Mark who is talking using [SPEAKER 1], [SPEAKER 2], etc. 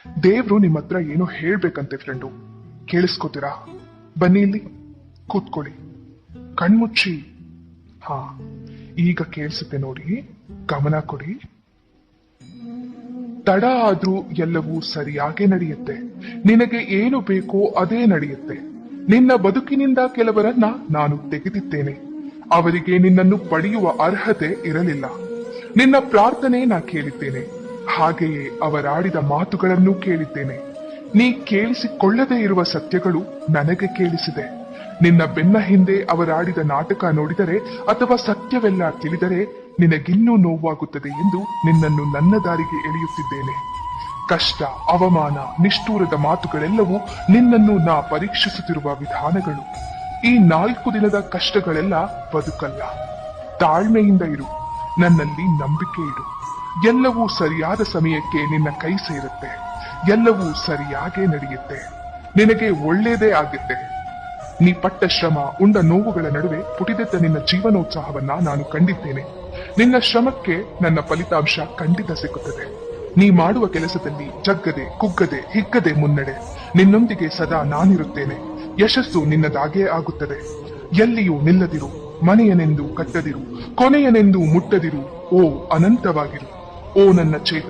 [SPEAKER 1] ದೇವ್ರು ನಿಮ್ಮ ಹತ್ರ ಏನೋ ಹೇಳ್ಬೇಕಂತೆ ಫ್ರೆಂಡು. ಕೇಳಿಸ್ಕೋತೀರಾ? ಬನ್ನಿ ಇಲ್ಲಿ ಕೂತ್ಕೊಳ್ಳಿ. ಕಣ್ಮುಚ್ಚಿ. ಹಾ, ಈಗ ಕೇಳಿಸುತ್ತೆ ನೋಡಿ, ಗಮನ ಕೊಡಿ. ತಡ ಆದ್ರೂ ಎಲ್ಲವೂ ಸರಿಯಾಗೇ ನಡೆಯುತ್ತೆ. ನಿನಗೆ ಏನು ಬೇಕೋ ಅದೇ ನಡೆಯುತ್ತೆ. ನಿನ್ನ ಬದುಕಿನಿಂದ ಕೆಲವರನ್ನ ನಾನು ತೆಗೆದಿದ್ದೇನೆ. ಅವರಿಗೆ ನಿನ್ನನ್ನು ಪಡೆಯುವ ಅರ್ಹತೆ ಇರಲಿಲ್ಲ. ನಿನ್ನ ಪ್ರಾರ್ಥನೆ ನಾ ಕೇಳಿದ್ದೇನೆ, ಹಾಗೆಯೇ ಅವರಾಡಿದ ಮಾತುಗಳನ್ನು ಕೇಳಿದ್ದೇನೆ. ನೀ ಕೇಳಿಸಿಕೊಳ್ಳದೇ ಇರುವ ಸತ್ಯಗಳು ನನಗೆ ಕೇಳಿಸಿದೆ. ನಿನ್ನ ಬೆನ್ನ ಹಿಂದೆ ಅವರಾಡಿದ ನಾಟಕ ನೋಡಿದರೆ ಅಥವಾ ಸತ್ಯವೆಲ್ಲ ತಿಳಿದರೆ ನಿನಗಿನ್ನೂ ನೋವಾಗುತ್ತದೆ ಎಂದು ನಿನ್ನನ್ನು ನನ್ನ ದಾರಿಗೆ ಎಳೆಯುತ್ತಿದ್ದೇನೆ. ಕಷ್ಟ, ಅವಮಾನ, ನಿಷ್ಠೂರದ ಮಾತುಗಳೆಲ್ಲವೂ ನಿನ್ನನ್ನು ನಾ ಪರೀಕ್ಷಿಸುತ್ತಿರುವ ವಿಧಾನಗಳು. ಈ 4 ದಿನದ ಕಷ್ಟಗಳೆಲ್ಲ ಬದುಕಲ್ಲ. ತಾಳ್ಮೆಯಿಂದ ಇರು, ನನ್ನಲ್ಲಿ ನಂಬಿಕೆ ಇಡು. ಎಲ್ಲವೂ ಸರಿಯಾದ ಸಮಯಕ್ಕೆ ನಿನ್ನ ಕೈ ಸೇರುತ್ತೆ. ಎಲ್ಲವೂ ಸರಿಯಾಗೇ ನಡೆಯುತ್ತೆ. ನಿನಗೆ ಒಳ್ಳೇದೇ ಆಗುತ್ತೆ. ನೀ ಪಟ್ಟ ಶ್ರಮ, ಉಂಡ ನೋವುಗಳ ನಡುವೆ ಪುಟಿದೆದ್ದ ನಿನ್ನ ಜೀವನೋತ್ಸಾಹವನ್ನ ನಾನು ಕಂಡಿದ್ದೇನೆ. ನಿನ್ನ ಶ್ರಮಕ್ಕೆ ನನ್ನ ಫಲಿತಾಂಶ ಖಂಡಿತ ಸಿಗುತ್ತದೆ. ನೀ ಮಾಡುವ ಕೆಲಸದಲ್ಲಿ ಜಗ್ಗದೆ, ಕುಗ್ಗದೆ, ಹಿಗ್ಗದೆ ಮುನ್ನಡೆ. ನಿನ್ನೊಂದಿಗೆ ಸದಾ ನಾನಿರುತ್ತೇನೆ. ಯಶಸ್ಸು ನಿನ್ನದಾಗೇ ಆಗುತ್ತದೆ. ಎಲ್ಲಿಯೂ ನಿಲ್ಲದಿರು, ಮನೆಯನೆಂದು ಕಟ್ಟದಿರು, ಕೊನೆಯನೆಂದು ಮುಟ್ಟದಿರು. ಓ ಅನಂತವಾಗಿರು, ಓ ನನ್ನ ಚೇತ.